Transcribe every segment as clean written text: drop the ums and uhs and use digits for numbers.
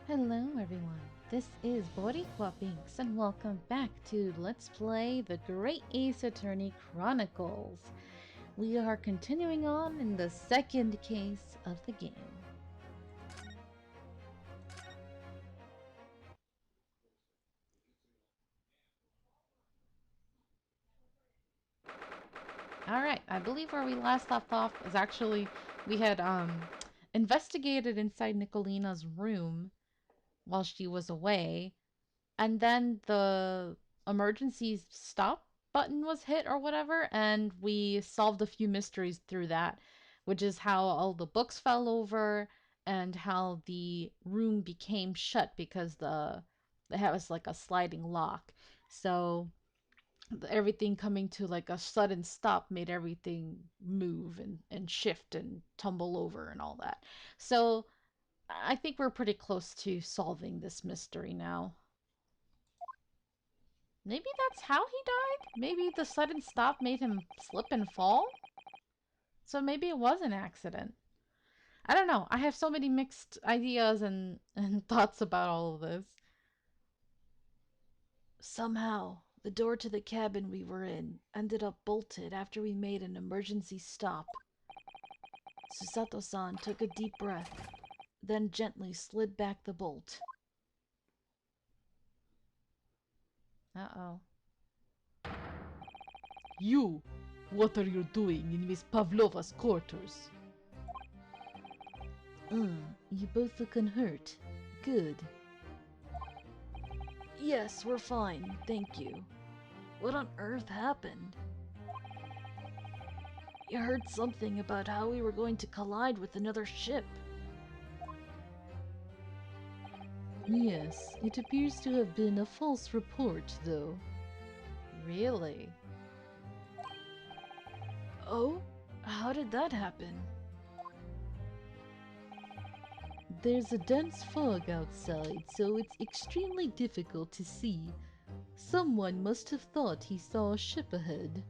Hello everyone, this is Boricua Binks and welcome back to Let's Play the Great Ace Attorney Chronicles. We are continuing on in the second case of the game. Alright, I believe where we last left off was actually we had investigated inside Nikolina's room while she was away. And then the emergency stop button was hit or whatever, and we solved a few mysteries through that, which is how all the books fell over and how the room became shut because it was like a sliding lock. So everything coming to like a sudden stop made everything move and shift and tumble over and all that. So I think we're pretty close to solving this mystery now. Maybe that's how he died? Maybe the sudden stop made him slip and fall? So maybe it was an accident. I don't know. I have so many mixed ideas and thoughts about all of this. Somehow, the door to the cabin we were in ended up bolted after we made an emergency stop. Susato-san took a deep breath, then gently slid back the bolt. Uh-oh. You! What are you doing in Miss Pavlova's quarters? You both look unhurt. Good. Yes, we're fine, thank you. What on earth happened? You heard something about how we were going to collide with another ship. Yes, it appears to have been a false report, though. Really? Oh? How did that happen? There's a dense fog outside, so it's extremely difficult to see. Someone must have thought he saw a ship ahead.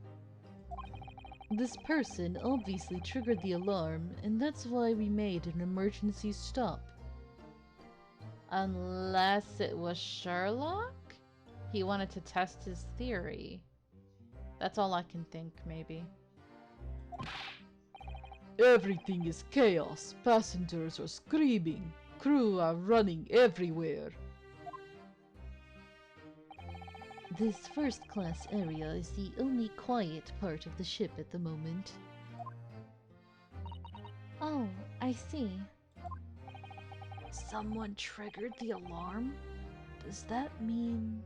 This person obviously triggered the alarm, and that's why we made an emergency stop. Unless it was Sherlock? He wanted to test his theory. That's all I can think, maybe. Everything is chaos. Passengers are screaming. Crew are running everywhere. This first-class area is the only quiet part of the ship at the moment. Oh, I see. Someone triggered the alarm? Does that mean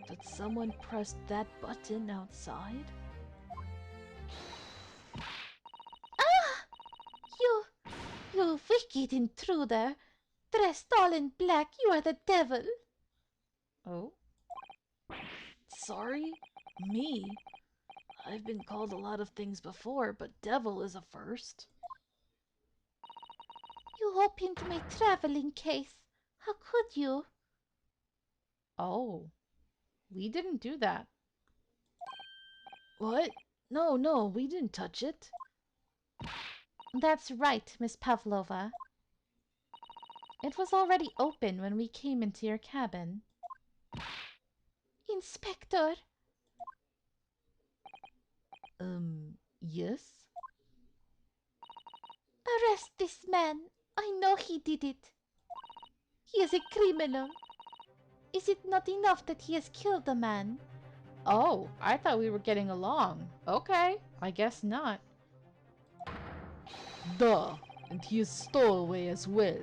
that someone pressed that button outside? You wicked intruder! Dressed all in black, you are the devil! Oh? Sorry? Me? I've been called a lot of things before, but devil is a first. You opened my traveling case. How could you? Oh. We didn't do that. What? No, we didn't touch it. That's right, Miss Pavlova. It was already open when we came into your cabin. Inspector! Yes? Arrest this man. I know he did it. He is a criminal. Is it not enough that he has killed a man? Oh, I thought we were getting along. Okay, I guess not. Duh, and he is stowaway as well.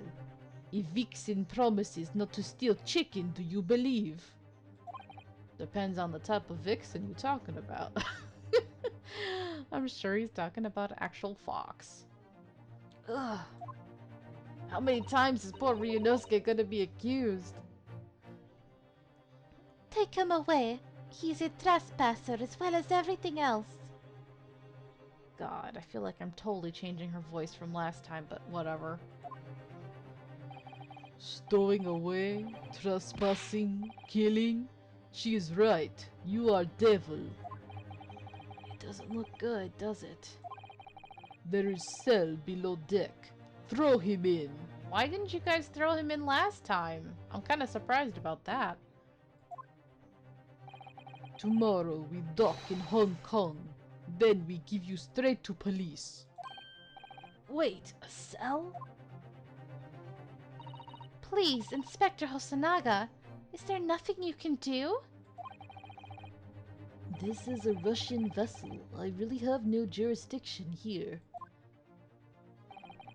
If Vixen promises not to steal chicken, do you believe? Depends on the type of vixen you're talking about. I'm sure he's talking about actual fox. Ugh. How many times is poor Ryunosuke gonna be accused? Take him away. He's a trespasser as well as everything else. God, I feel like I'm totally changing her voice from last time, but whatever. Stowing away, trespassing, killing? She is right. You are devil. It doesn't look good, does it? There is cell below deck. Throw him in. Why didn't you guys throw him in last time? I'm kind of surprised about that. Tomorrow we dock in Hong Kong. Then we give you straight to police. Wait, a cell? Please, Inspector Hosonaga, is there nothing you can do? This is a Russian vessel. I really have no jurisdiction here.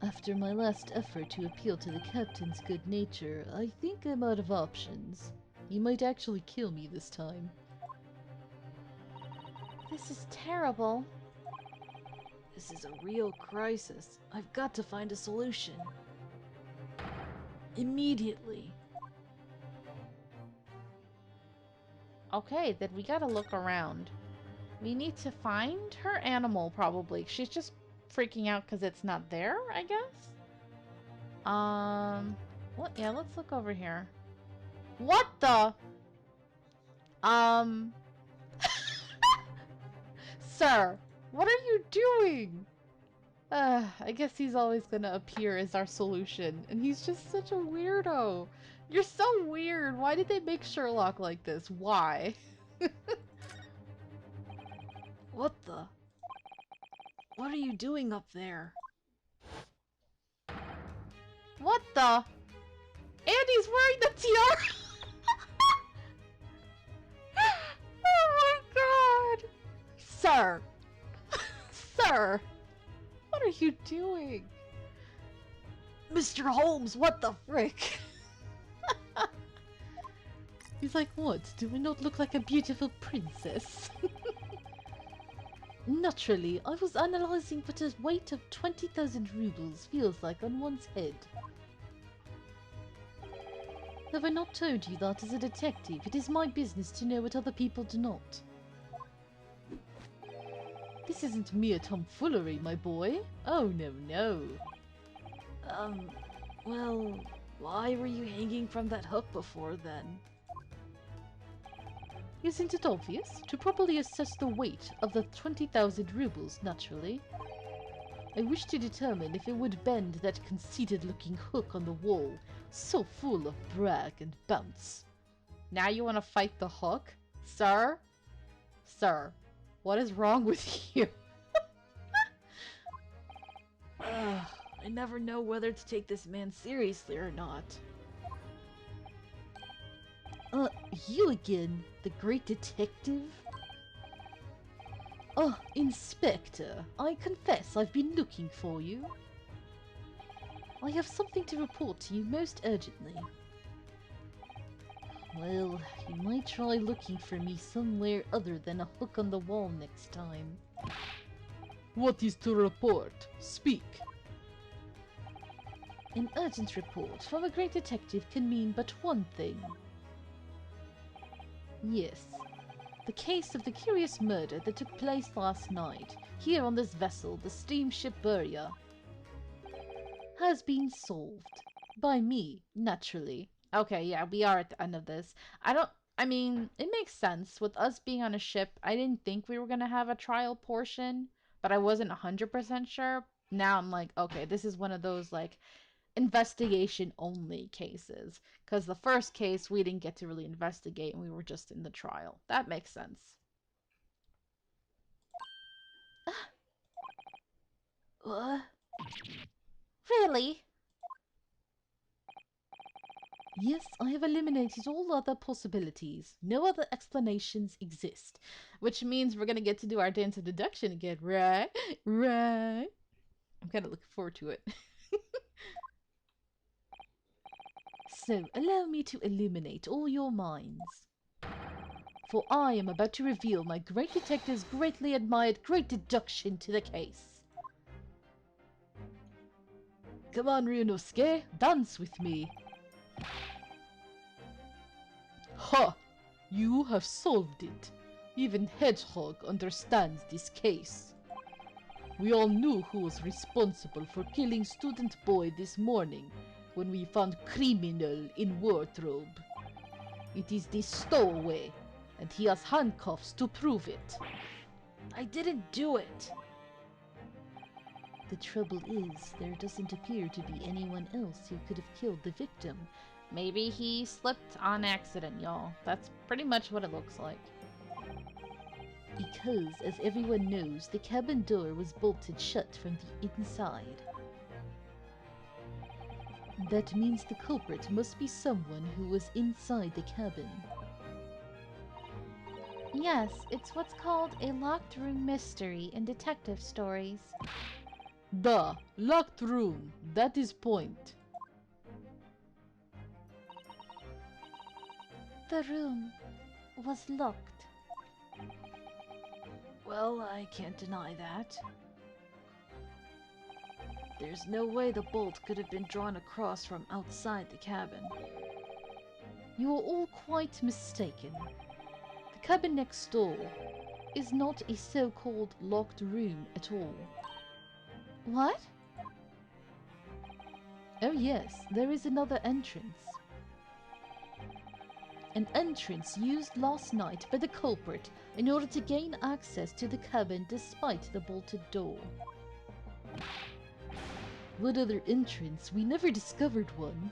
After my last effort to appeal to the captain's good nature, I think I'm out of options. He might actually kill me this time. This is terrible. This is a real crisis. I've got to find a solution. Immediately. Okay, then we gotta look around. We need to find her animal, probably. She's just freaking out because it's not there, I guess? What? Yeah, let's look over here. What the? Sir, what are you doing? I guess he's always gonna appear as our solution, and he's just such a weirdo. You're so weird. Why did they make Sherlock like this? Why? What the? What are you doing up there? What the? Andy's wearing the tiara! Oh my god! Sir! Sir! What are you doing? Mr. Holmes, what the frick? He's like, what? Do I not look like a beautiful princess? Naturally, I was analyzing what a weight of 20,000 rubles feels like on one's head. Have I not told you that as a detective, it is my business to know what other people do not? This isn't mere tomfoolery, my boy. Oh, no, no. Well, why were you hanging from that hook before then? Isn't it obvious? To properly assess the weight of the 20,000 rubles, naturally. I wish to determine if it would bend that conceited-looking hook on the wall, so full of brag and bounce. Now you want to fight the hook? Sir? Sir, what is wrong with you? I never know whether to take this man seriously or not. You again, the great detective? Oh, Inspector, I confess I've been looking for you. I have something to report to you most urgently. Well, you might try looking for me somewhere other than a hook on the wall next time. What is to report? Speak. An urgent report from a great detective can mean but one thing. Yes, the case of the curious murder that took place last night, here on this vessel, the steamship Burya, has been solved. By me, naturally. Okay, yeah, we are at the end of this. I mean, it makes sense. With us being on a ship, I didn't think we were gonna have a trial portion, but I wasn't 100% sure. Now I'm like, okay, this is one of those, like, investigation only cases, because the first case we didn't get to really investigate and we were just in the trial. That makes sense. What? Really? Yes, I have eliminated all other possibilities. No other explanations exist. Which means we're gonna get to do our dance of deduction again, right? Right. I'm kind of looking forward to it. So, allow me to illuminate all your minds. For I am about to reveal my great detective's greatly admired great deduction to the case. Come on, Ryunosuke, dance with me. Ha! You have solved it. Even Hedgehog understands this case. We all knew who was responsible for killing student boy this morning when we found criminal in wardrobe. It is this stowaway, and he has handcuffs to prove it. I didn't do it. The trouble is, there doesn't appear to be anyone else who could have killed the victim. Maybe he slipped on accident, y'all. That's pretty much what it looks like. Because, as everyone knows, the cabin door was bolted shut from the inside. That means the culprit must be someone who was inside the cabin. Yes, it's what's called a locked room mystery in detective stories. The locked room, that is point. The room was locked. Well, I can't deny that. There's no way the bolt could have been drawn across from outside the cabin. You are all quite mistaken. The cabin next door is not a so-called locked room at all. What? Oh yes, there is another entrance. An entrance used last night by the culprit in order to gain access to the cabin despite the bolted door. What other entrance? We never discovered one.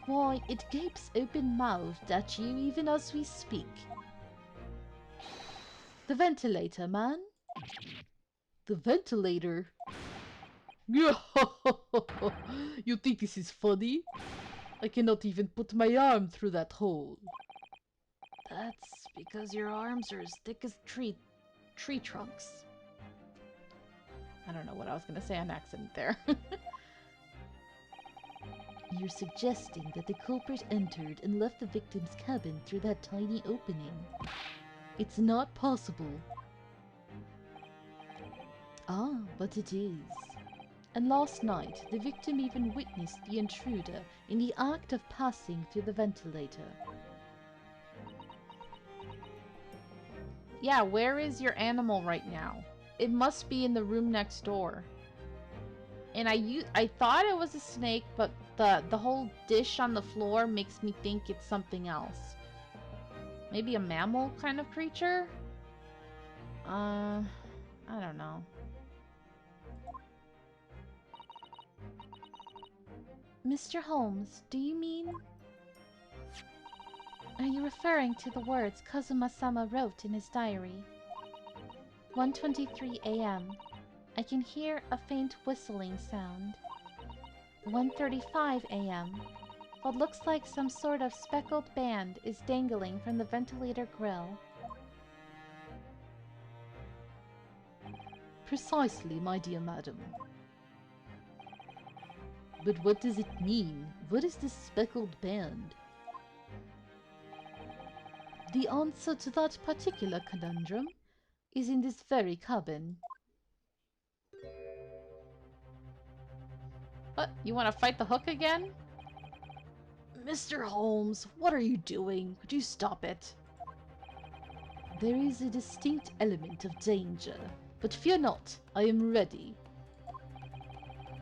Why, it gapes open-mouthed at you even as we speak. The ventilator, man. The ventilator? You think this is funny? I cannot even put my arm through that hole. That's because your arms are as thick as tree trunks. I don't know what I was gonna say on accident there. You're suggesting that the culprit entered and left the victim's cabin through that tiny opening. It's not possible. Ah, but it is. And last night, the victim even witnessed the intruder in the act of passing through the ventilator. Yeah, where is your animal right now? It must be in the room next door. And I thought it was a snake, but the whole dish on the floor makes me think it's something else. Maybe a mammal kind of creature? I don't know. Mr. Holmes, do you mean... Are you referring to the words Kazuma-sama wrote in his diary? 1:23 a.m. I can hear a faint whistling sound. 1:35 a.m. What looks like some sort of speckled band is dangling from the ventilator grill. Precisely, my dear madam. But what does it mean? What is this speckled band? The answer to that particular conundrum is in this very cabin. What? You want to fight the hook again? Mr. Holmes, what are you doing? Could you stop it? There is a distinct element of danger, but fear not, I am ready.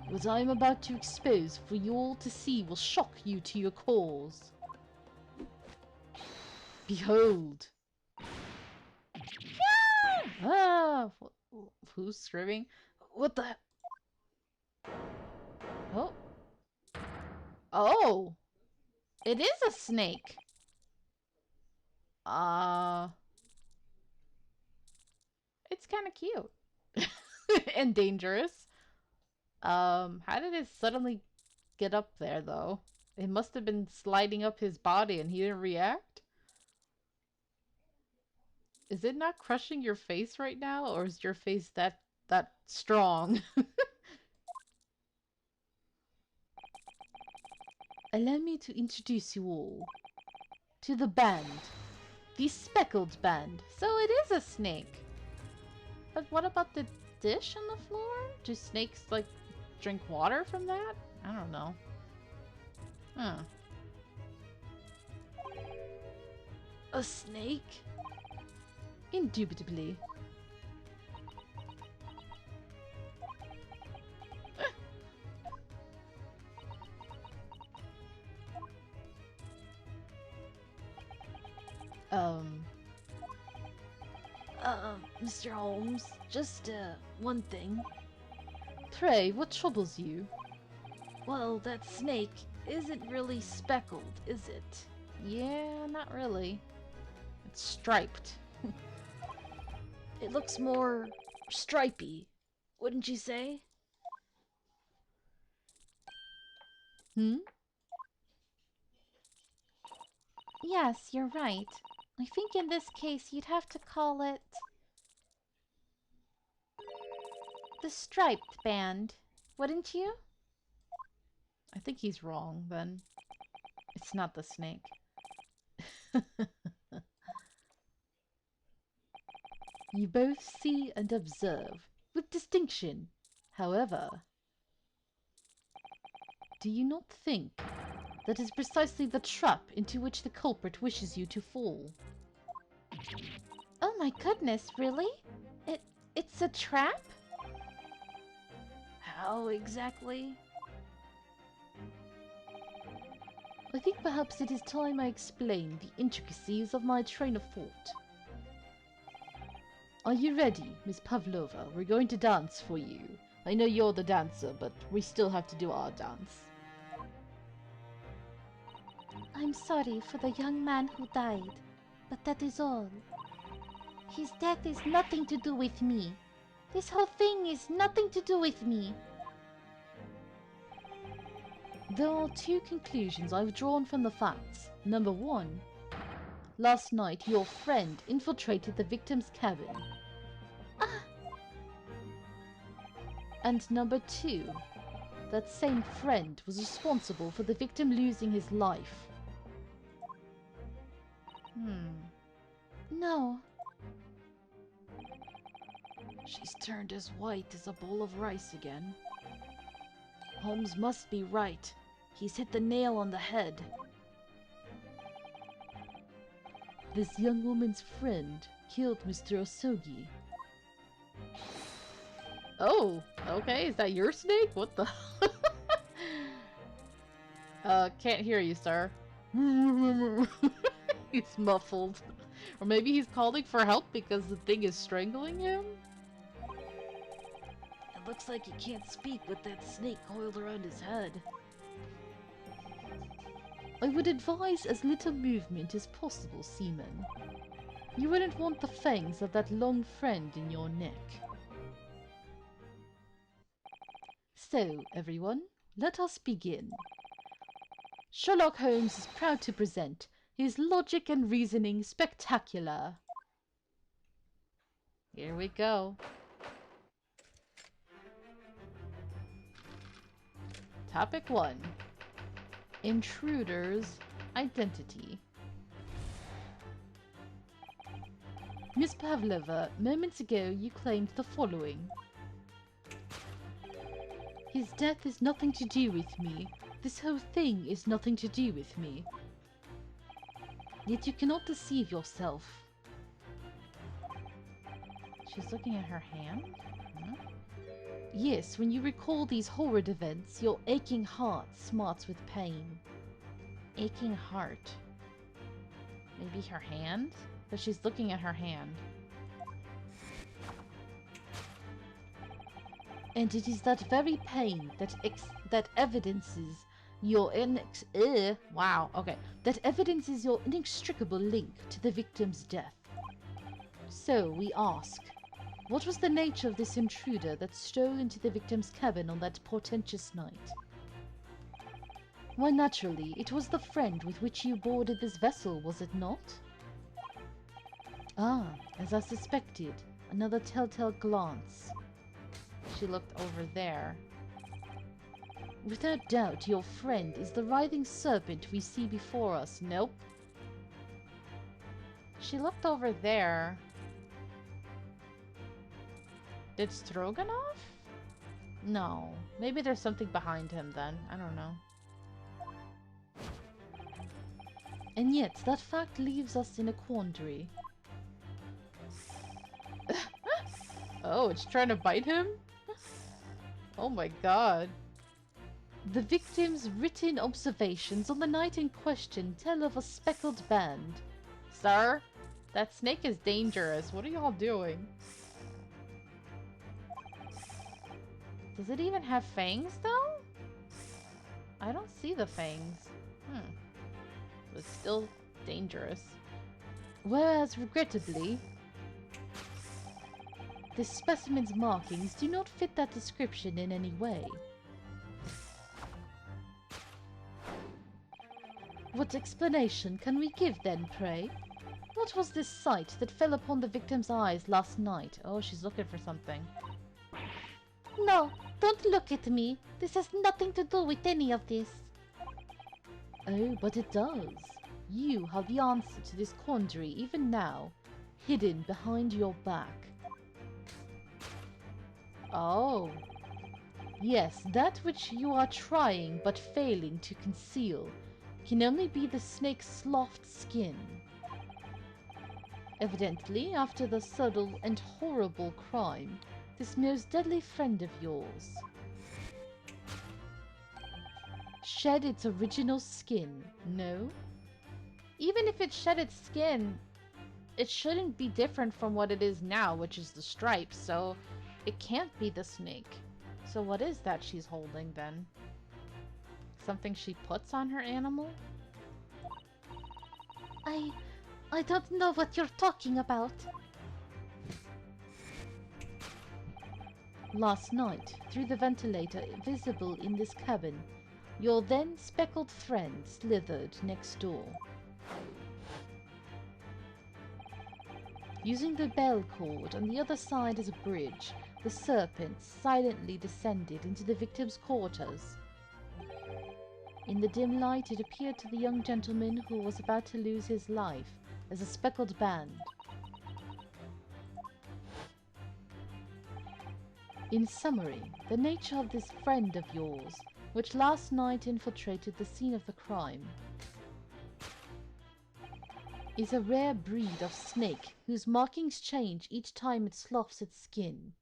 What I am about to expose for you all to see will shock you to your cores. Behold! Ah! Who's screaming? What the... Oh. Oh! It is a snake! It's kind of cute. And dangerous. How did it suddenly get up there, though? It must have been sliding up his body and he didn't react? Is it not crushing your face right now, or is your face that strong? Allow me to introduce you all to the band. The speckled band. So it is a snake. But what about the dish on the floor? Do snakes, like, drink water from that? I don't know. Huh. A snake? Indubitably. Mr. Holmes, just, one thing. Pray, what troubles you? Well, that snake isn't really speckled, is it? Yeah, not really. It's striped. It looks more stripy, wouldn't you say? Hmm? Yes, you're right. I think in this case you'd have to call it the striped band, wouldn't you? I think he's wrong then. It's not the snake. You both see and observe, with distinction. However, do you not think that is precisely the trap into which the culprit wishes you to fall? Oh my goodness, really? It's a trap? How exactly? I think perhaps it is time I explain the intricacies of my train of thought. Are you ready, Miss Pavlova? We're going to dance for you. I know you're the dancer, but we still have to do our dance. I'm sorry for the young man who died, but that is all. His death is nothing to do with me. This whole thing is nothing to do with me. There are two conclusions I've drawn from the facts. Number one, last night your friend infiltrated the victim's cabin. Ah! And number two, that same friend was responsible for the victim losing his life. No. She's turned as white as a bowl of rice again. Holmes must be right. He's hit the nail on the head. This young woman's friend killed Mr. Osogi. Oh, okay. Is that your snake? What the? Can't hear you, sir. He's muffled. Or maybe he's calling for help because the thing is strangling him? It looks like he can't speak with that snake coiled around his head. I would advise as little movement as possible, Seaman. You wouldn't want the fangs of that long friend in your neck. So, everyone, let us begin. Sherlock Holmes is proud to present his logic and reasoning spectacular. Here we go. Topic 1. Intruder's identity. Miss Pavlova, moments ago you claimed the following. His death is nothing to do with me. This whole thing is nothing to do with me. Yet you cannot deceive yourself. She's looking at her hand? Huh? Yes, when you recall these horrid events, your aching heart smarts with pain. Aching heart. Maybe her hand? But she's looking at her hand. And it is that very pain that evidences your Wow, okay. that evidences your inextricable link to the victim's death. So we ask, what was the nature of this intruder that stole into the victim's cabin on that portentous night? Why, naturally, it was the friend with which you boarded this vessel, was it not? Ah, as I suspected, another telltale glance. She looked over there. Without doubt, your friend is the writhing serpent we see before us. Nope. She looked over there. Did Stroganoff? No. Maybe there's something behind him then. I don't know. And yet, that fact leaves us in a quandary. Oh, it's trying to bite him? Oh my god. The victim's written observations on the night in question tell of a speckled band. Sir? That snake is dangerous. What are y'all doing? Does it even have fangs, though? I don't see the fangs. But it's still dangerous. Whereas, regrettably, this specimen's markings do not fit that description in any way. What explanation can we give then, pray? What was this sight that fell upon the victim's eyes last night? Oh, she's looking for something. No, don't look at me. This has nothing to do with any of this. Oh, but it does. You have the answer to this quandary even now, hidden behind your back. Oh. Yes, that which you are trying but failing to conceal can only be the snake's sloughed skin. Evidently, after the subtle and horrible crime, this most deadly friend of yours shed its original skin, no? Even if it shed its skin, it shouldn't be different from what it is now, which is the stripes, so it can't be the snake. So what is that she's holding then? Something she puts on her animal? I don't know what you're talking about. Last night, through the ventilator visible in this cabin, your then speckled friend slithered next door. Using the bell cord on the other side as a bridge, the serpent silently descended into the victim's quarters. In the dim light, it appeared to the young gentleman who was about to lose his life as a speckled band. In summary, the nature of this friend of yours, which last night infiltrated the scene of the crime, is a rare breed of snake whose markings change each time it sloughs its skin.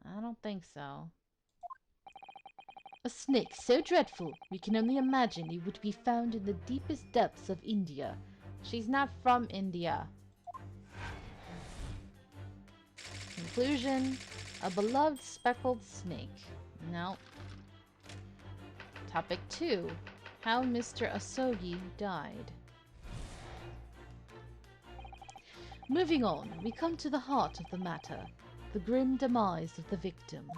I don't think so. A snake so dreadful, we can only imagine it would be found in the deepest depths of India. She's not from India. Conclusion, a beloved speckled snake. No. Topic 2, how Mr. Asogi died. Moving on, we come to the heart of the matter, the grim demise of the victim.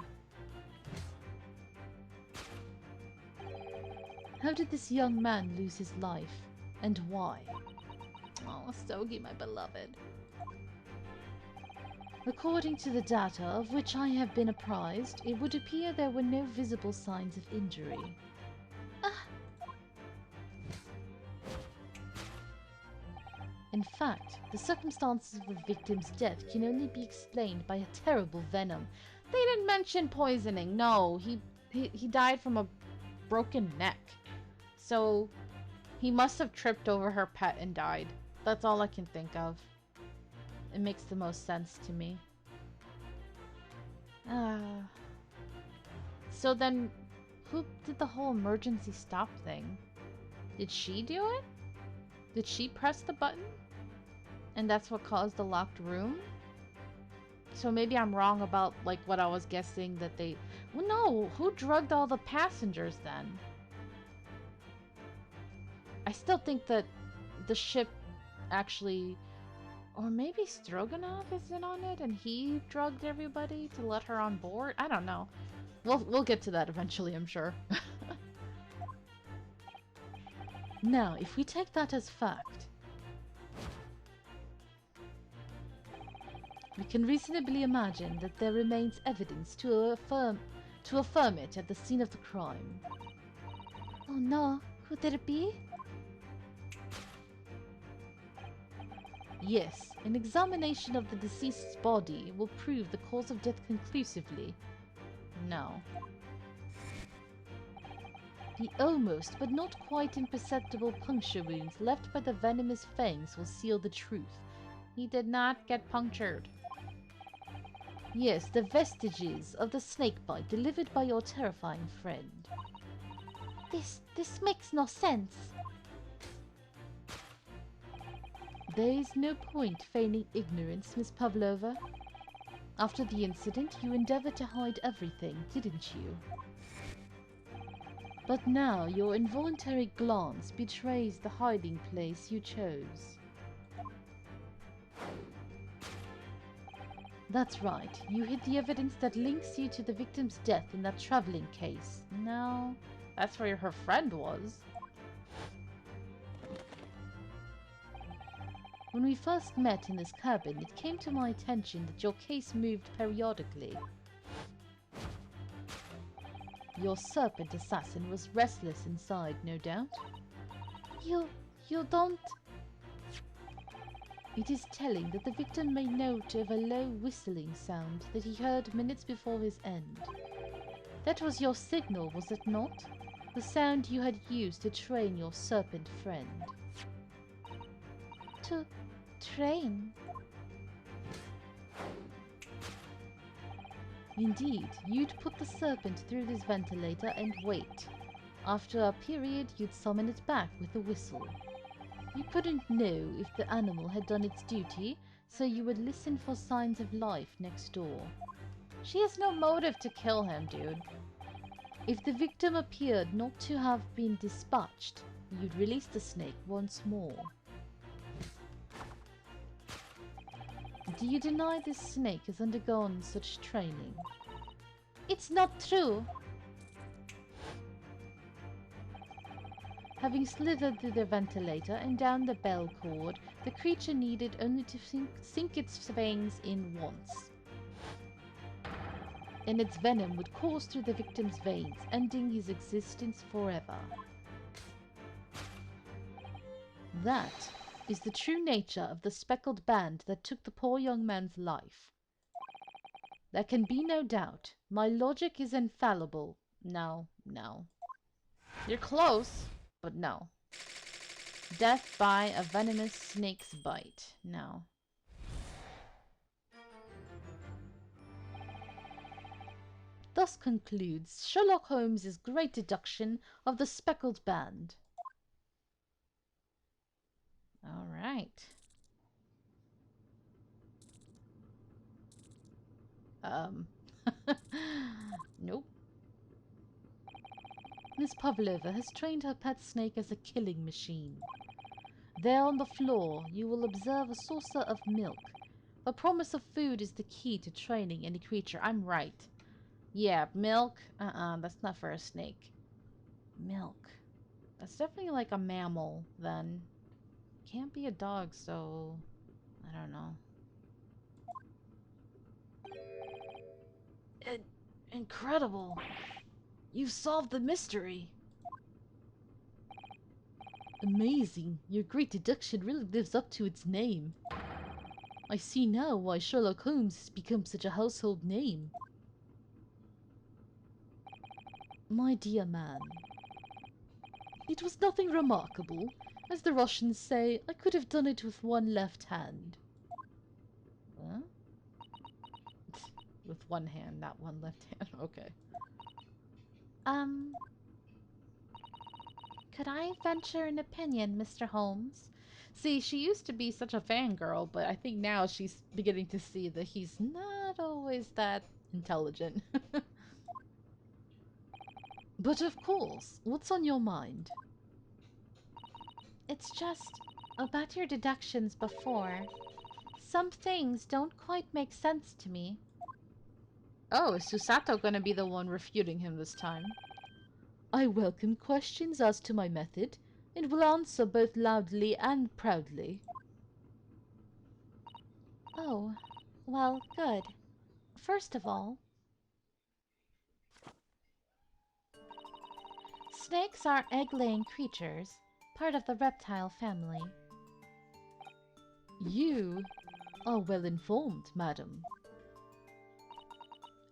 How did this young man lose his life, and why? Oh, Asogi, my beloved. According to the data of which I have been apprised, it would appear there were no visible signs of injury. In fact, the circumstances of the victim's death can only be explained by a terrible venom. They didn't mention poisoning. No, he died from a broken neck. So he must have tripped over her pet and died. That's all I can think of. It makes the most sense to me. So then, who did the whole emergency stop thing? Did she do it? Did she press the button? And that's what caused the locked room? So maybe I'm wrong about, like, what I was guessing that they... Well, no! Who drugged all the passengers then? I still think that the ship actually... Or maybe Stroganoff is in on it and he drugged everybody to let her on board? I don't know. We'll get to that eventually, I'm sure. Now, if we take that as fact, we can reasonably imagine that there remains evidence to affirm it at the scene of the crime. Oh no, could there be? Yes, an examination of the deceased's body will prove the cause of death conclusively. No. The almost but not quite imperceptible puncture wounds left by the venomous fangs will seal the truth. He did not get punctured. Yes, the vestiges of the snakebite delivered by your terrifying friend. This makes no sense. There is no point feigning ignorance, Miss Pavlova. After the incident, you endeavored to hide everything, didn't you? But now your involuntary glance betrays the hiding place you chose. That's right, you hid the evidence that links you to the victim's death in that traveling case. Now, That's where her friend was. when we first met in this cabin, it came to my attention that your case moved periodically. Your serpent assassin was restless inside, no doubt. You don't... It is telling that the victim made note of a low whistling sound that he heard minutes before his end. That was your signal, was it not? The sound you had used to train your serpent friend. to train. Indeed, you'd put the serpent through this ventilator and wait. After a period, you'd summon it back with a whistle. You couldn't know if the animal had done its duty, so you would listen for signs of life next door. She has no motive to kill him, dude. If the victim appeared not to have been dispatched, you'd release the snake once more. Do you deny this snake has undergone such training? It's not true. Having slithered through the ventilator and down the bell cord, the creature needed only to sink its fangs in once. And its venom would course through the victim's veins, ending his existence forever. That is the true nature of the speckled band that took the poor young man's life. There can be no doubt. My logic is infallible. No. You're close, but no. Death by a venomous snake's bite. No. Thus concludes Sherlock Holmes's great deduction of the speckled band. All right. Nope. Miss Pavlova has trained her pet snake as a killing machine. There on the floor, you will observe a saucer of milk. The promise of food is the key to training any creature. I'm right. Yeah, milk. That's not for a snake. Milk. That's definitely like a mammal, then. Can't be a dog, so... I don't know. Incredible. You've solved the mystery. Amazing. Your great deduction really lives up to its name. I see now why Sherlock Holmes has become such a household name. My dear man, it was nothing remarkable. As the Russians say, I could have done it with one left hand. Huh? With one hand, not one left hand. Okay. Could I venture an opinion, Mr. Holmes? See, she used to be such a fangirl, but I think now she's beginning to see that he's not always that intelligent. But of course, what's on your mind? It's just about your deductions before. Some things don't quite make sense to me. Oh, is Susato gonna be the one refuting him this time? I welcome questions as to my method, and will answer both loudly and proudly. Oh, well, good. First of all, snakes are egg-laying creatures, part of the reptile family. You are well informed, madam.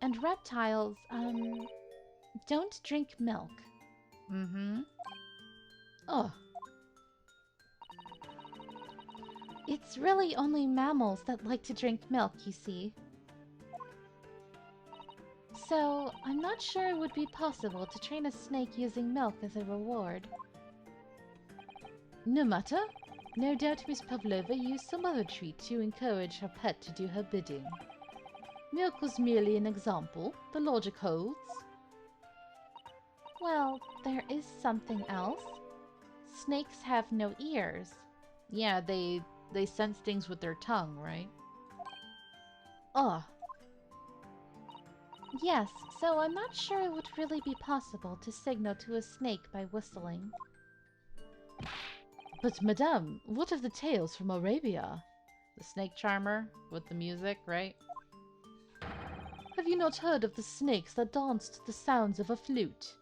And reptiles, don't drink milk. Mm-hmm. Oh, It's really only mammals that like to drink milk, you see. So, I'm not sure it would be possible to train a snake using milk as a reward. no matter. No doubt Miss Pavlova used some other treat to encourage her pet to do her bidding. Milk was merely an example. The logic holds. Well, there is something else. Snakes have no ears. Yeah, they sense things with their tongue, right? Ah, Yes, so I'm not sure it would really be possible to signal to a snake by whistling. but madame, what of the tales from Arabia? The snake charmer with the music, right? Have you not heard of the snakes that dance to the sounds of a flute?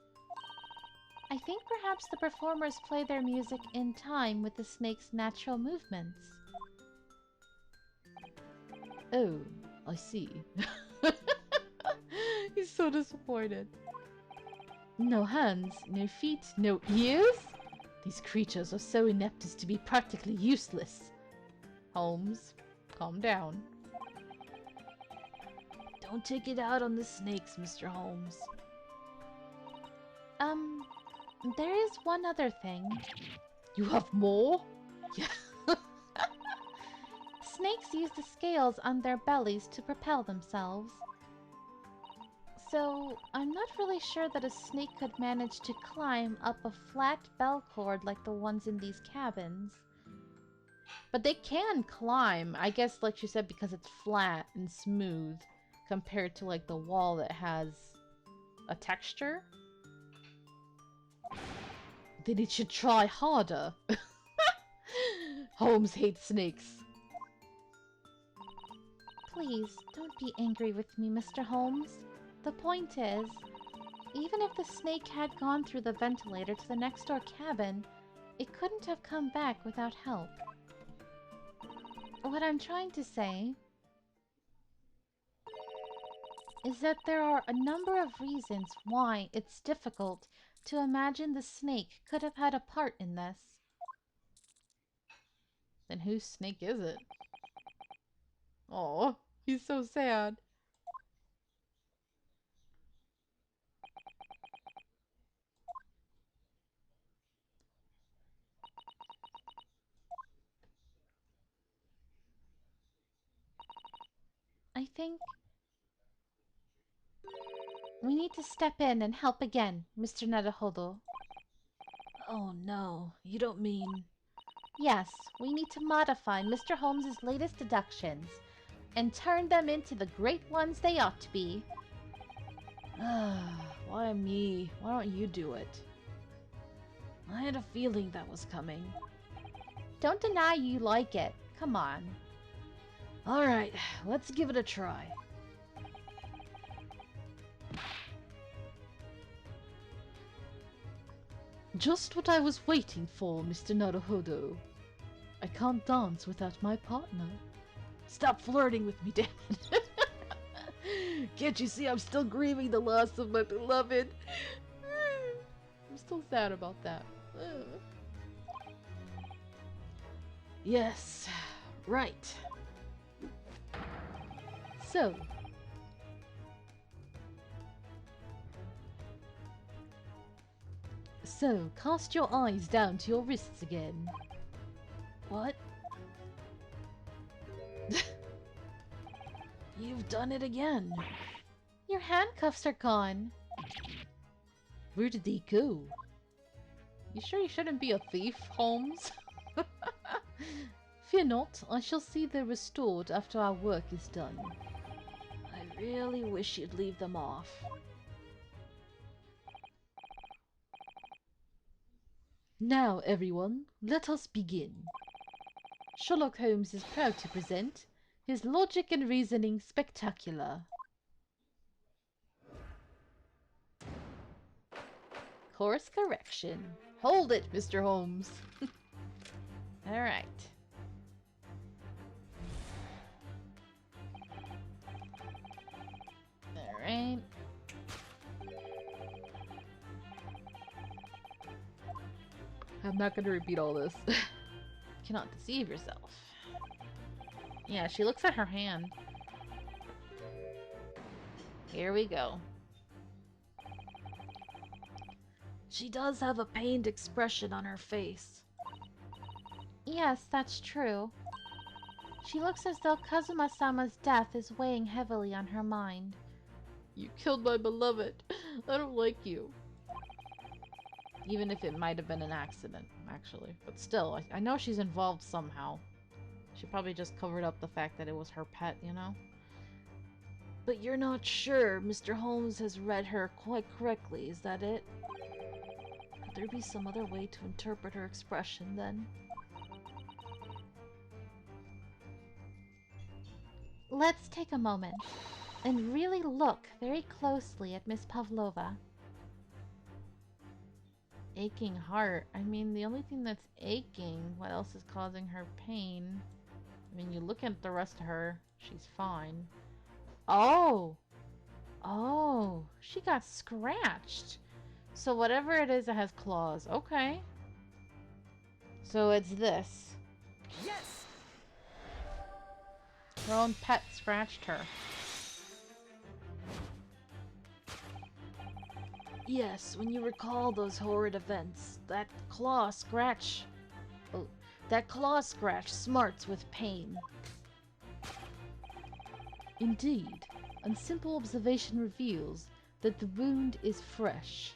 I think perhaps the performers play their music in time with the snake's natural movements. Oh, I see. He's so disappointed. No hands, no feet, no ears? These creatures are so inept as to be practically useless. Holmes, calm down. Don't take it out on the snakes, Mr. Holmes. There is one other thing. You have more? Snakes use the scales on their bellies to propel themselves. So, I'm not really sure that a snake could manage to climb up a flat bell cord like the ones in these cabins. But they can climb, I guess, like you said, because it's flat and smooth compared to like the wall that has a texture. Then it should try harder. Holmes hates snakes. Please, don't be angry with me, Mr. Holmes. The point is, even if the snake had gone through the ventilator to the next door cabin, it couldn't have come back without help. What I'm trying to say is that there are a number of reasons why it's difficult to imagine the snake could have had a part in this. Then whose snake is it? Oh, he's so sad. I think we need to step in and help again, Mr. Naruhodo. Oh no, you don't mean... Yes, we need to modify Mr. Holmes's latest deductions and turn them into the great ones they ought to be. Why me? Why don't you do it? I had a feeling that was coming. Don't deny you like it. Come on. Alright, let's give it a try. Just what I was waiting for, Mr. Naruhodo. I can't dance without my partner. Stop flirting with me, damn it. Can't you see I'm still grieving the loss of my beloved? I'm still sad about that. Yes, right. So, cast your eyes down to your wrists again. What? You've done it again. Your handcuffs are gone. Where did they go? You sure you shouldn't be a thief, Holmes? Fear not, I shall see they're restored after our work is done. I really wish you'd leave them off. Now, everyone, let us begin. Sherlock Holmes is proud to present his Logic and Reasoning Spectacular. Course correction. Hold it, Mr. Holmes. Alright. Alright. I'm not going to repeat all this. Cannot deceive yourself. Yeah, she looks at her hand. Here we go. She does have a pained expression on her face. Yes, that's true. She looks as though Kazuma-sama's death is weighing heavily on her mind. You killed my beloved. I don't like you. Even if it might have been an accident, actually. But still, I know she's involved somehow. She probably just covered up the fact that it was her pet, you know? But you're not sure Mr. Holmes has read her quite correctly, is that it? Could there be some other way to interpret her expression, then? Let's take a moment and really look very closely at Miss Pavlova. Aching heart. I mean, the only thing that's aching, what else is causing her pain? I mean, you look at the rest of her, she's fine. Oh! Oh, she got scratched. So whatever it is, it has claws. Okay. So it's this. Yes! Her own pet scratched her. Yes, when you recall those horrid events, that claw scratch smarts with pain. Indeed, and simple observation reveals that the wound is fresh.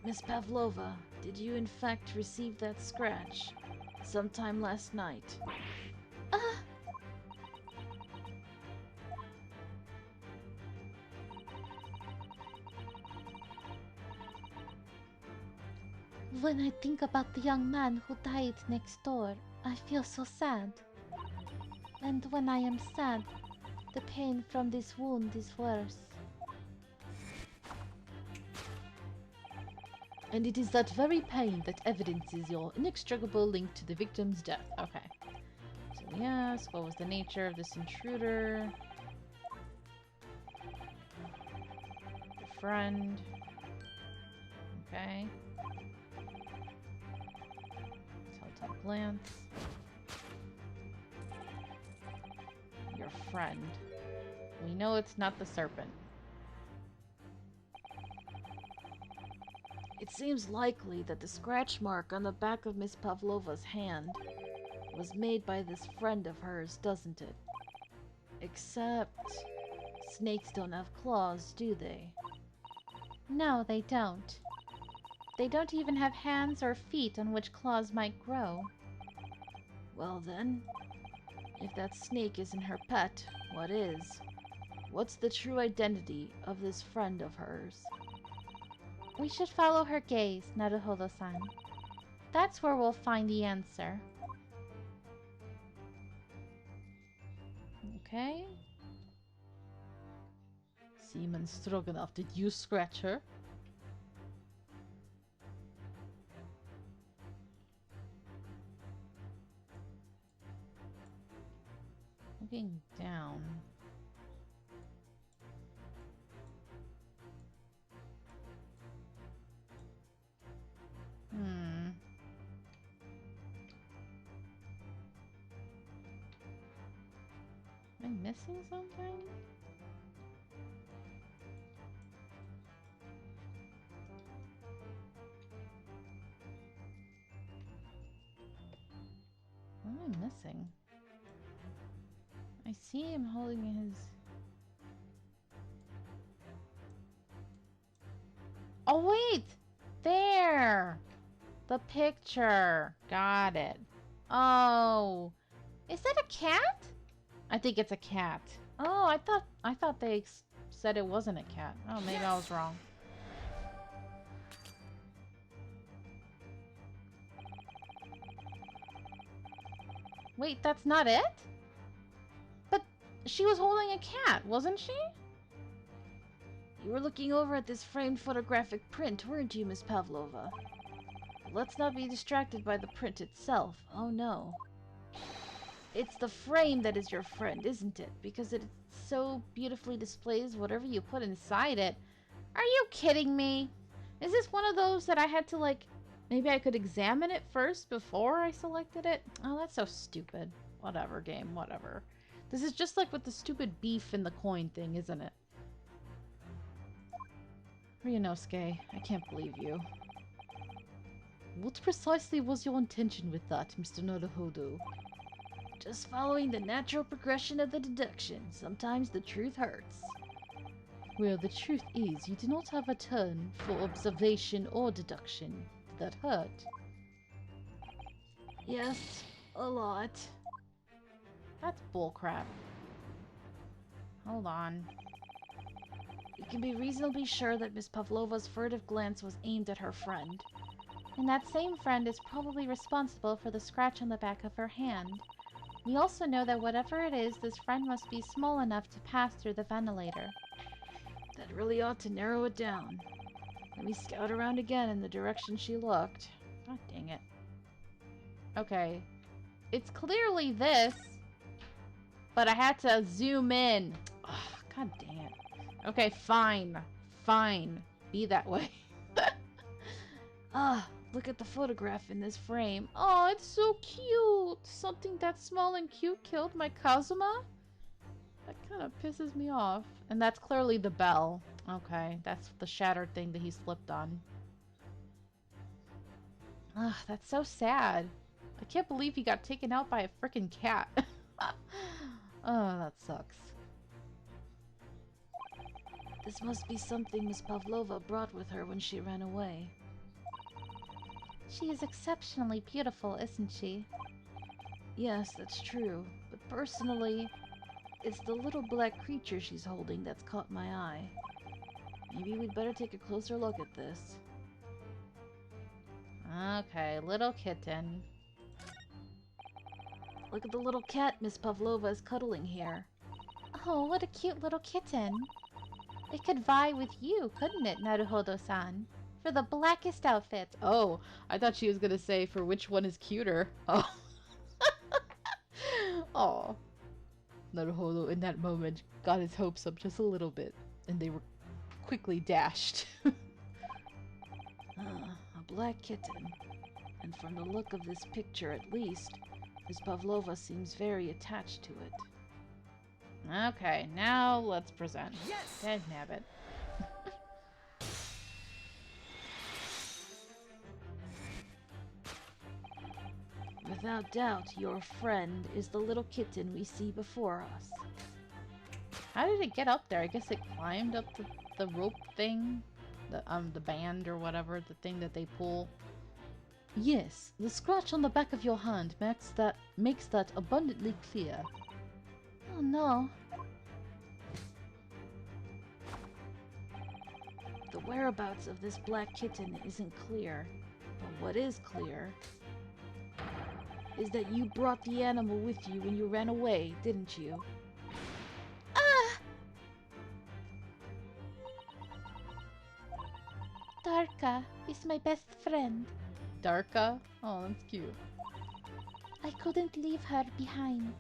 Miss Pavlova, did you in fact receive that scratch sometime last night? When I think about the young man who died next door, I feel so sad. And when I am sad, the pain from this wound is worse. And it is that very pain that evidences your inextricable link to the victim's death. Okay. So yes, what was the nature of this intruder? Your friend. Okay. Telltale glance. Your friend. We know it's not the serpent. It seems likely that the scratch mark on the back of Miss Pavlova's hand was made by this friend of hers, doesn't it? Except snakes don't have claws, do they? No, they don't. They don't even have hands or feet on which claws might grow. Well then, if that snake isn't her pet, what is? What's the true identity of this friend of hers? We should follow her gaze, Naruhodo-san. That's where we'll find the answer. Okay. Seaman Stroganoff, did you scratch her? Looking down. Am I missing something? What am I missing? I see him holding his... Oh, wait! There! The picture. Got it. Oh. Is that a cat? I think it's a cat. Oh, I thought they said it wasn't a cat. Oh, maybe I was wrong. Wait, that's not it? But she was holding a cat, wasn't she? You were looking over at this framed photographic print, weren't you, Miss Pavlova? Let's not be distracted by the print itself. Oh no. It's the frame that is your friend, isn't it? Because it so beautifully displays whatever you put inside it. Are you kidding me? Is this one of those that I had to, like, maybe I could examine it first before I selected it? Oh, that's so stupid. Whatever, game, whatever. This is just like with the stupid beef in the coin thing, isn't it? Ryunosuke, I can't believe you. What precisely was your intention with that, Mr. Naruhodo? Just following the natural progression of the deduction. Sometimes the truth hurts. Well, the truth is, you do not have a turn for observation or deduction. Did that hurt? Yes, a lot. That's bullcrap. Hold on. You can be reasonably sure that Miss Pavlova's furtive glance was aimed at her friend. And that same friend is probably responsible for the scratch on the back of her hand. We also know that whatever it is, this friend must be small enough to pass through the ventilator. That really ought to narrow it down. Let me scout around again in the direction she looked. God dang it. Okay. It's clearly this, but I had to zoom in. Ugh, God dang it. Okay, fine. Fine. Be that way. Ah, look at the photograph in this frame. Oh, it's so cute. Something that small and cute killed my Kazuma? That kind of pisses me off. And that's clearly the bell. Okay, that's the shattered thing that he slipped on. Ugh, that's so sad. I can't believe he got taken out by a freaking cat. Oh, that sucks. This must be something Miss Pavlova brought with her when she ran away. She is exceptionally beautiful, isn't she? Yes, that's true. But personally, it's the little black creature she's holding that's caught my eye. Maybe we'd better take a closer look at this. Okay, little kitten. Look at the little cat Miss Pavlova is cuddling here. Oh, what a cute little kitten. It could vie with you, couldn't it, Naruhodo-san? For the blackest outfit. Oh, I thought she was gonna say for which one is cuter. Oh. Oh. Naruhodo in that moment got his hopes up just a little bit, and they were quickly dashed. A black kitten. And from the look of this picture at least, Miss Pavlova seems very attached to it. Okay, now let's present. Yes! Dagnabbit. Without doubt, your friend is the little kitten we see before us. How did it get up there? I guess it climbed up the rope thing? The band or whatever, the thing that they pull. Yes, the scratch on the back of your hand makes that abundantly clear. Oh no. The whereabouts of this black kitten isn't clear, but what is clear is that you brought the animal with you when you ran away, didn't you? Ah! Darka is my best friend. Darka? Oh, that's cute. I couldn't leave her behind.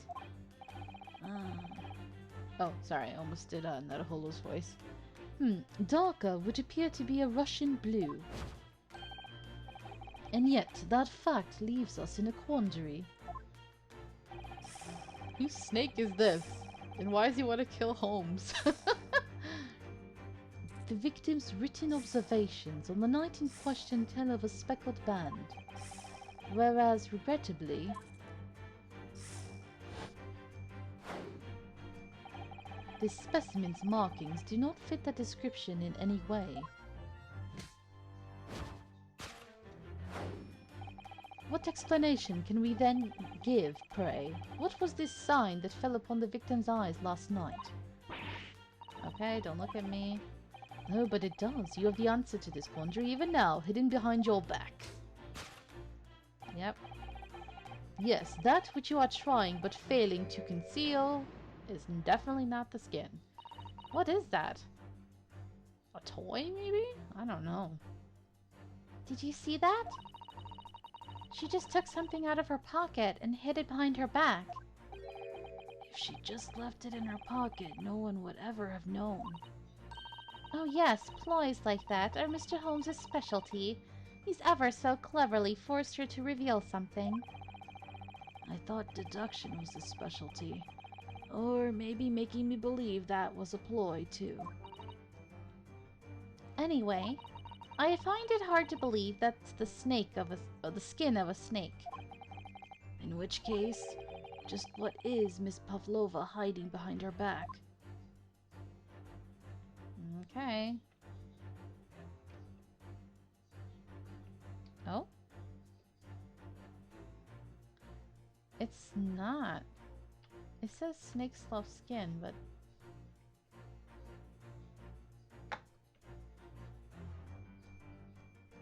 Oh, sorry, I almost did Naruhodo's voice. Darker would appear to be a Russian blue. And yet, that fact leaves us in a quandary. Whose snake is this? And why does he want to kill Holmes? The victim's written observations on the night in question tell of a speckled band, whereas, regrettably, this specimen's markings do not fit the description in any way. What explanation can we then give, pray? What was this sign that fell upon the victim's eyes last night? Okay, don't look at me. No, but it does. You have the answer to this quandary even now, hidden behind your back. Yep. Yes, that which you are trying but failing to conceal. Is definitely not the skin. What is that? A toy, maybe? I don't know. Did you see that? She just took something out of her pocket and hid it behind her back. If she just left it in her pocket, no one would ever have known. Oh yes, ploys like that are Mr. Holmes' specialty. He's ever so cleverly forced her to reveal something. I thought deduction was his specialty. Or maybe making me believe that was a ploy, too. Anyway, I find it hard to believe that's the skin of a snake. In which case, just what is Miss Pavlova hiding behind her back? Okay. Oh? It's not. It says snake slough skin, but...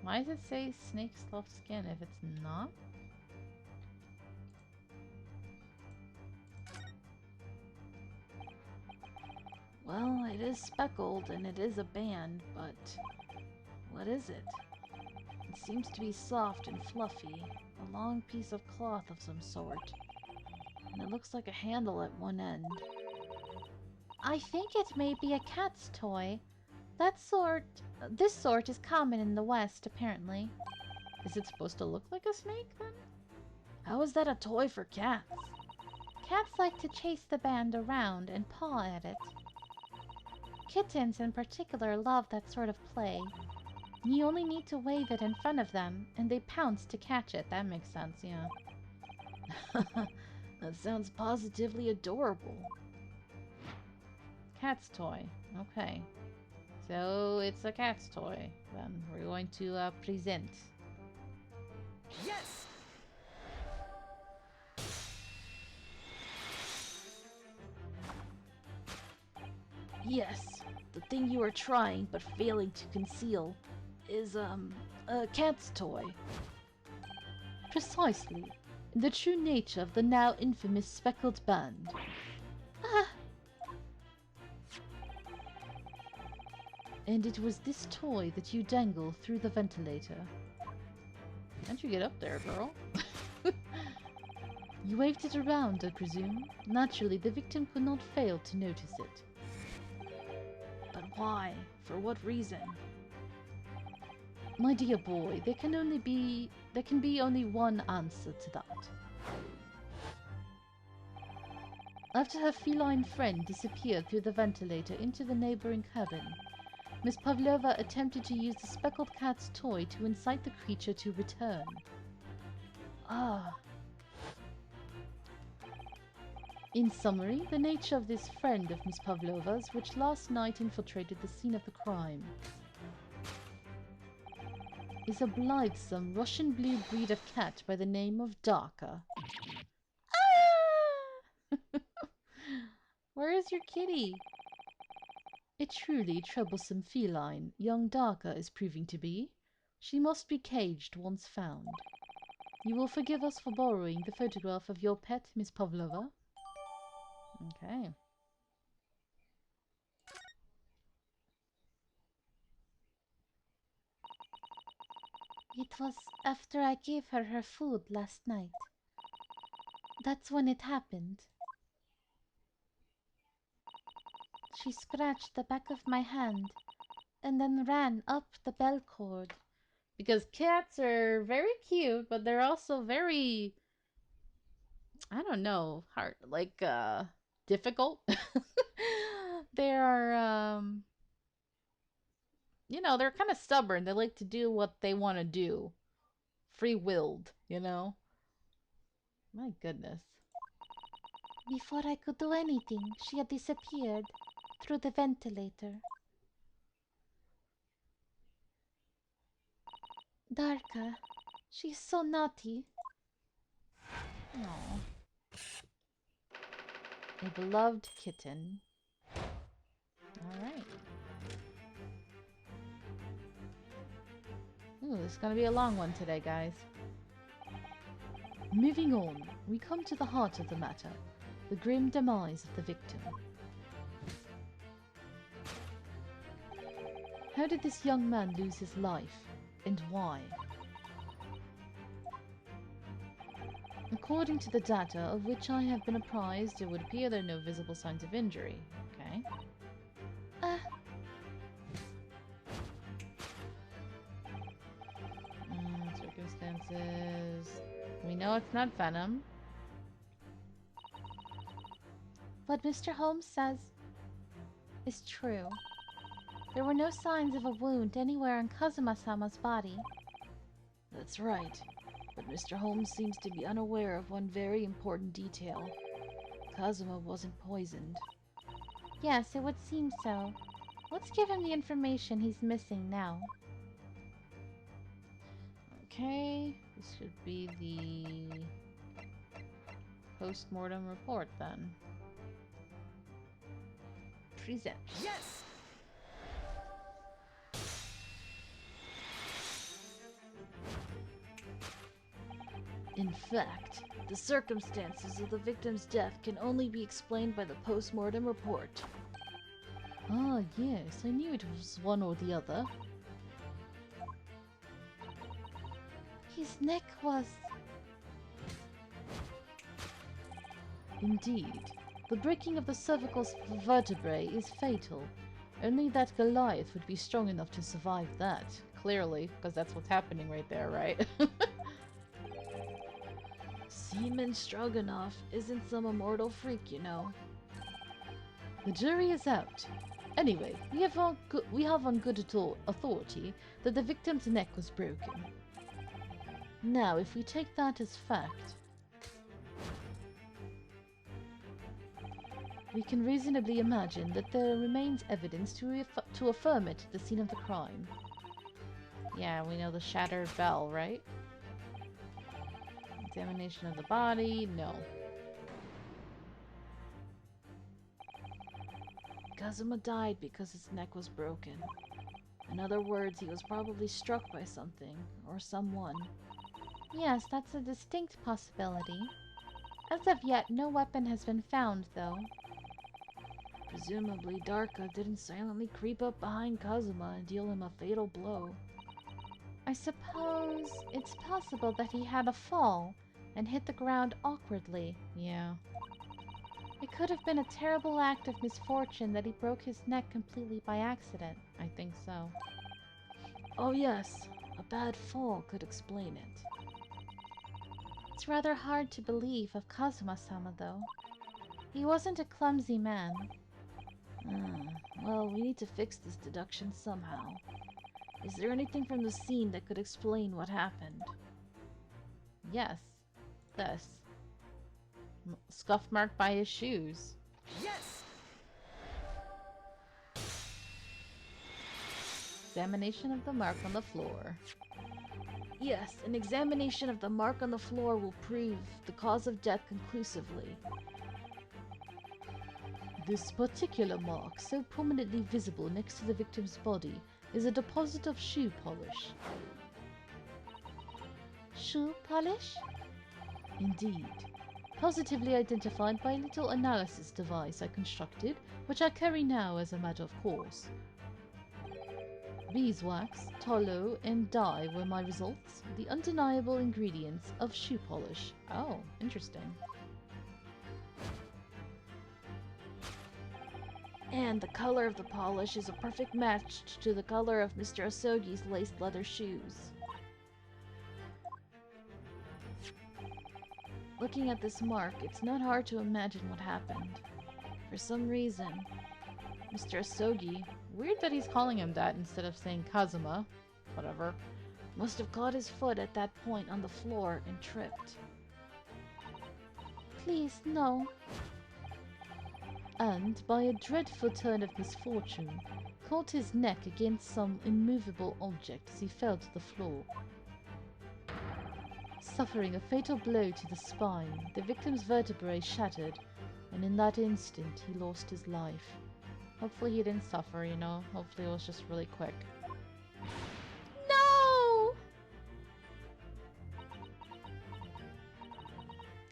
Why does it say snake slough skin if it's not? Well, it is speckled and it is a band, but what is it? It seems to be soft and fluffy, a long piece of cloth of some sort, and it looks like a handle at one end. I think it may be a cat's toy. This sort is common in the West, apparently. Is it supposed to look like a snake, then? How is that a toy for cats? Cats like to chase the band around and paw at it. Kittens in particular love that sort of play. You only need to wave it in front of them, and they pounce to catch it. That makes sense, yeah. That sounds positively adorable. Cat's toy. Okay. So it's a cat's toy. Then we're going to present. Yes! Yes, the thing you are trying but failing to conceal is, a cat's toy. Precisely. The true nature of the now infamous speckled band. Ah! And it was this toy that you dangled through the ventilator. How'd you get up there, girl? You waved it around, I presume. Naturally, the victim could not fail to notice it. But why? For what reason? My dear boy, there can be only one answer to that. After her feline friend disappeared through the ventilator into the neighboring cabin, Miss Pavlova attempted to use the speckled cat's toy to incite the creature to return. Ah, In summary, the nature of this friend of Miss Pavlova's, which last night infiltrated the scene of the crime, is a blithesome Russian blue breed of cat by the name of Darka. Ah! Where is your kitty? A truly troublesome feline, young Darka is proving to be. She must be caged once found. You will forgive us for borrowing the photograph of your pet, Miss Pavlova? Okay. It was after I gave her her food last night. That's when it happened. She scratched the back of my hand and then ran up the bell cord. Because cats are very cute, but they're also very, I don't know, hard, like, difficult. They are, they're kind of stubborn. They like to do what they want to do. Free-willed, you know? My goodness. Before I could do anything, she had disappeared through the ventilator. Darka, she's so naughty. Aww. A beloved kitten. Alright. Ooh, this is gonna be a long one today, guys. Moving on, we come to the heart of the matter, the grim demise of the victim. How did this young man lose his life, and why? According to the data of which I have been apprised, it would appear there are no visible signs of injury. Okay. Circumstances... We know it's not venom. What Mr. Holmes says is true. There were no signs of a wound anywhere on Kazuma-sama's body. That's right. But Mr. Holmes seems to be unaware of one very important detail. Kazuma wasn't poisoned. Yes, it would seem so. Let's give him the information he's missing now. Okay, this should be the Post-Mortem Report then. Present. Yes! In fact, the circumstances of the victim's death can only be explained by the post-mortem report. Ah, yes, I knew it was one or the other. His neck was... Indeed. The breaking of the cervical vertebrae is fatal. Only that Goliath would be strong enough to survive that. Clearly, because that's what's happening right there, right? Seaman Stroganoff isn't some immortal freak, you know. The jury is out. Anyway, we have on good authority that the victim's neck was broken. Now, if we take that as fact, we can reasonably imagine that there remains evidence to affirm it at the scene of the crime. Yeah, we know the shattered bell, right? Examination of the body, no. Kazuma died because his neck was broken. In other words, he was probably struck by something, or someone. Yes, that's a distinct possibility. As of yet, no weapon has been found, though. Presumably, Darka didn't silently creep up behind Kazuma and deal him a fatal blow. I suppose it's possible that he had a fall and hit the ground awkwardly. Yeah. It could have been a terrible act of misfortune that he broke his neck completely by accident. I think so. Oh yes, a bad fall could explain it. It's rather hard to believe of Kazuma-sama, though. He wasn't a clumsy man. Well, we need to fix this deduction somehow. Is there anything from the scene that could explain what happened? Yes. This. Scuff mark by his shoes. Yes! Examination of the mark on the floor. Yes, an examination of the mark on the floor will prove the cause of death conclusively. This particular mark, so prominently visible next to the victim's body, is a deposit of shoe polish. Shoe polish? Indeed. Positively identified by a little analysis device I constructed, which I carry now as a matter of course. Beeswax, tallow, and dye were my results, the undeniable ingredients of shoe polish. Oh, interesting. And the color of the polish is a perfect match to the color of Mr. Asogi's laced leather shoes. Looking at this mark, it's not hard to imagine what happened. For some reason, Mr. Asogi Weird that he's calling him that instead of saying Kazuma. Whatever. must have caught his foot at that point on the floor and tripped. Please, no. And, by a dreadful turn of misfortune, caught his neck against some immovable object as he fell to the floor. Suffering a fatal blow to the spine, the victim's vertebrae shattered, and in that instant he lost his life. Hopefully he didn't suffer, you know. Hopefully it was just really quick. No!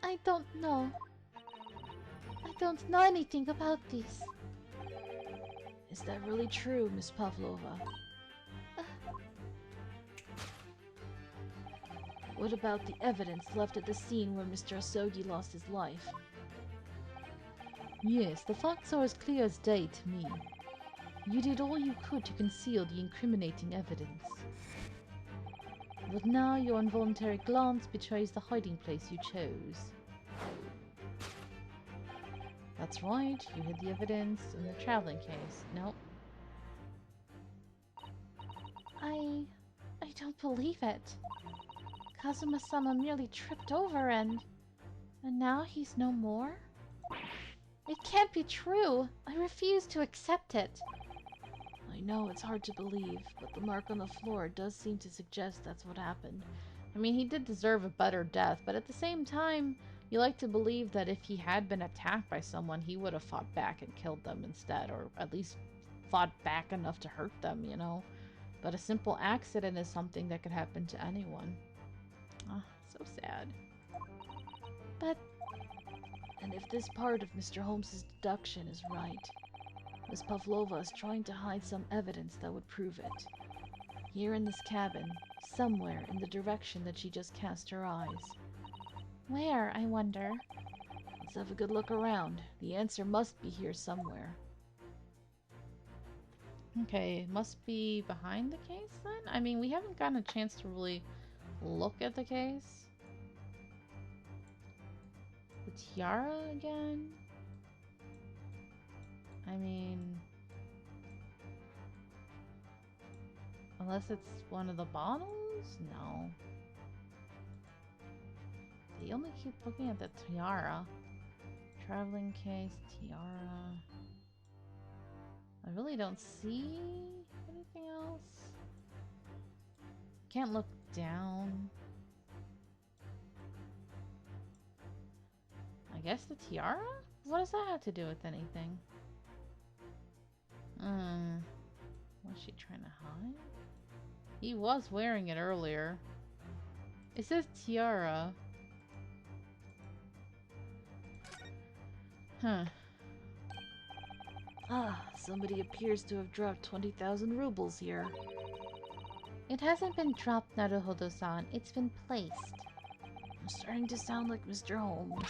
I don't know. I don't know anything about this. Is that really true, Miss Pavlova? What about the evidence left at the scene where Mr. Asogi lost his life? Yes, the facts are as clear as day to me. You did all you could to conceal the incriminating evidence. But now your involuntary glance betrays the hiding place you chose. That's right, you hid the evidence in the traveling case. Nope. believe it. Kazuma-sama merely tripped over and now he's no more? It can't be true! I refuse to accept it! I know it's hard to believe, but the mark on the floor does seem to suggest that's what happened. I mean, he did deserve a better death, but at the same time, you like to believe that if he had been attacked by someone, he would have fought back and killed them instead, or at least fought back enough to hurt them, you know? But a simple accident is something that could happen to anyone. Ah, so sad. But... And if this part of Mr. Holmes's deduction is right, Miss Pavlova is trying to hide some evidence that would prove it. Here in this cabin, somewhere in the direction that she just cast her eyes. Where, I wonder? Let's have a good look around. The answer must be here somewhere. Okay, it must be behind the case then? I mean, we haven't gotten a chance to really look at the case. The tiara again? I mean... Unless it's one of the bottles? No. They only keep looking at the tiara. Traveling case, tiara... I really don't see anything else. Can't look down. I guess the tiara? What does that have to do with anything? What's she trying to hide? He was wearing it earlier. It says tiara. Huh. Ah, somebody appears to have dropped 20,000 rubles here. It hasn't been dropped, Naruhodo-san. It's been placed. I'm starting to sound like Mr. Holmes.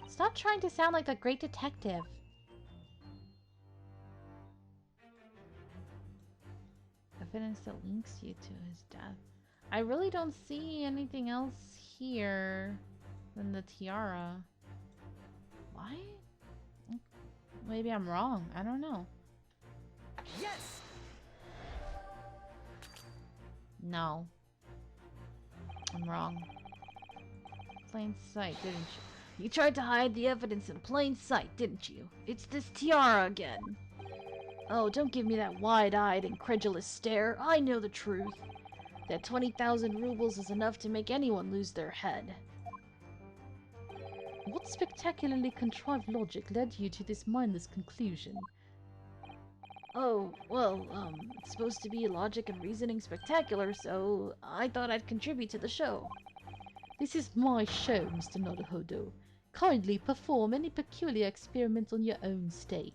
Stop trying to sound like a great detective. Evidence that links you to his death. I really don't see anything else here than the tiara. Why? Maybe I'm wrong. I don't know. Yes! No. I'm wrong. Plain sight, didn't you? You tried to hide the evidence in plain sight, didn't you? It's this tiara again. Oh, don't give me that wide-eyed, incredulous stare. I know the truth. That 20,000 rubles is enough to make anyone lose their head. What spectacularly contrived logic led you to this mindless conclusion? Oh, well, it's supposed to be logic and reasoning spectacular, so I thought I'd contribute to the show. This is my show, Mr. Naruhodo. Kindly perform any peculiar experiments on your own stage.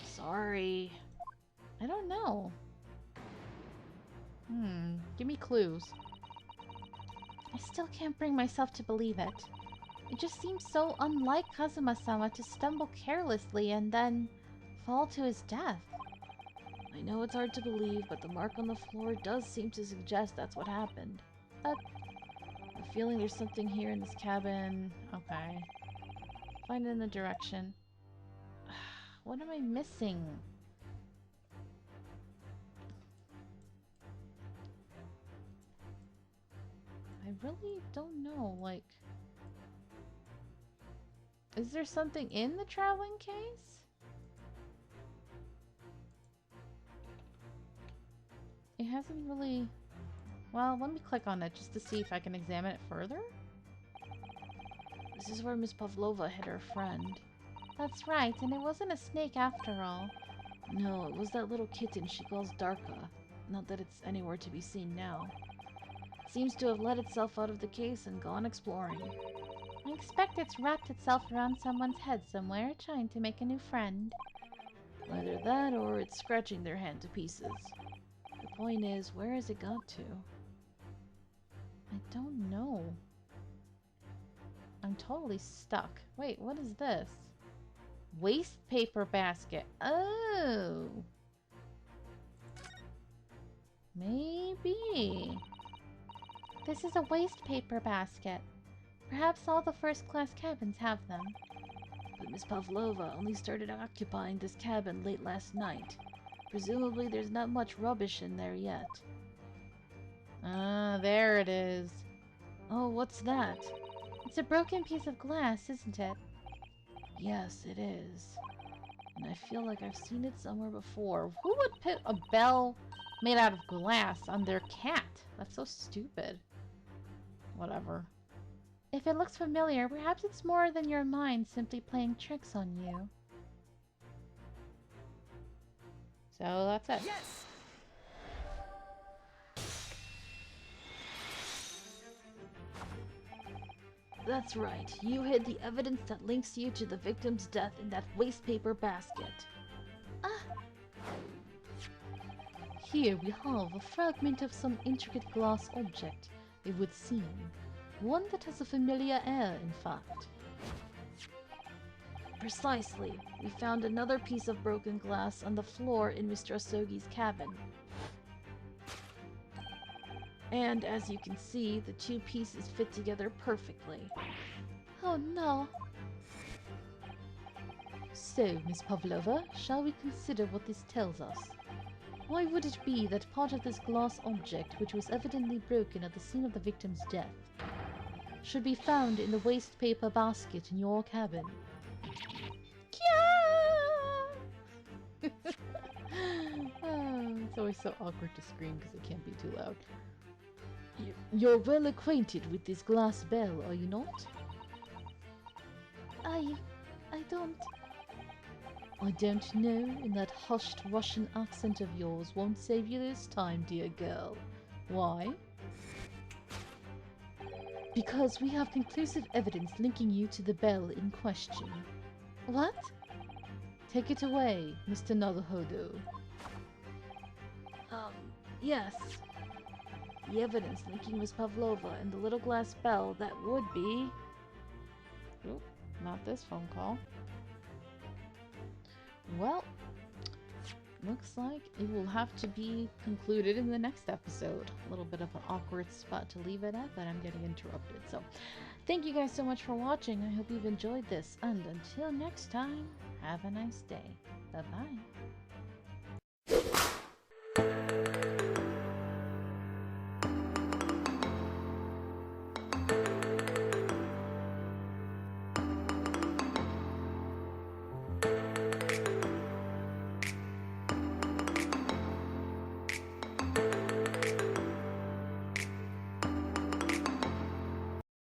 Sorry. I don't know. Give me clues. I still can't bring myself to believe it. It just seems so unlike Kazuma-sama to stumble carelessly and then fall to his death. I know it's hard to believe, but the mark on the floor does seem to suggest that's what happened. I'm feeling there's something here in this cabin. Okay. Find it in the direction. What am I missing? I really don't know, like... Is there something in the traveling case? It hasn't really... Well, let me click on it just to see if I can examine it further. This is where Miss Pavlova hid her friend. That's right, and it wasn't a snake after all. No, it was that little kitten she calls Darka. Not that it's anywhere to be seen now. It seems to have let itself out of the case and gone exploring. I expect it's wrapped itself around someone's head somewhere, trying to make a new friend. Either that or it's scratching their hand to pieces. The point is, where has it got to? I don't know. I'm totally stuck. Wait, what is this? Waste paper basket. Oh! Maybe. This is a waste paper basket. Perhaps all the first-class cabins have them. But Miss Pavlova only started occupying this cabin late last night. Presumably there's not much rubbish in there yet. Ah, there it is. Oh, what's that? It's a broken piece of glass, isn't it? Yes, it is. And I feel like I've seen it somewhere before. Who would put a bell made out of glass on their cat? That's so stupid. Whatever. If it looks familiar, perhaps it's more than your mind simply playing tricks on you. So that's it. Yes! That's right. You hid the evidence that links you to the victim's death in that wastepaper basket. Here we have a fragment of some intricate glass object, it would seem. One that has a familiar air, in fact. Precisely. We found another piece of broken glass on the floor in Mr. Asogi's cabin. And as you can see, the two pieces fit together perfectly. Oh no! So, Miss Pavlova, shall we consider what this tells us? Why would it be that part of this glass object, which was evidently broken at the scene of the victim's death, should be found in the waste paper basket in your cabin? It's always so awkward to scream because it can't be too loud. You're well acquainted with this glass bell, are you not? I don't... I don't know, and that hushed Russian accent of yours won't save you this time, dear girl. Why? Because we have conclusive evidence linking you to the bell in question. What? Take it away, Mr. Naruhodo. Yes. The evidence linking Miss Pavlova and the little glass bell, that would be... Oop, not this phone call. Well, looks like it will have to be concluded in the next episode. A little bit of an awkward spot to leave it at, but I'm getting interrupted. So, thank you guys so much for watching. I hope you've enjoyed this. And until next time, have a nice day. Bye-bye.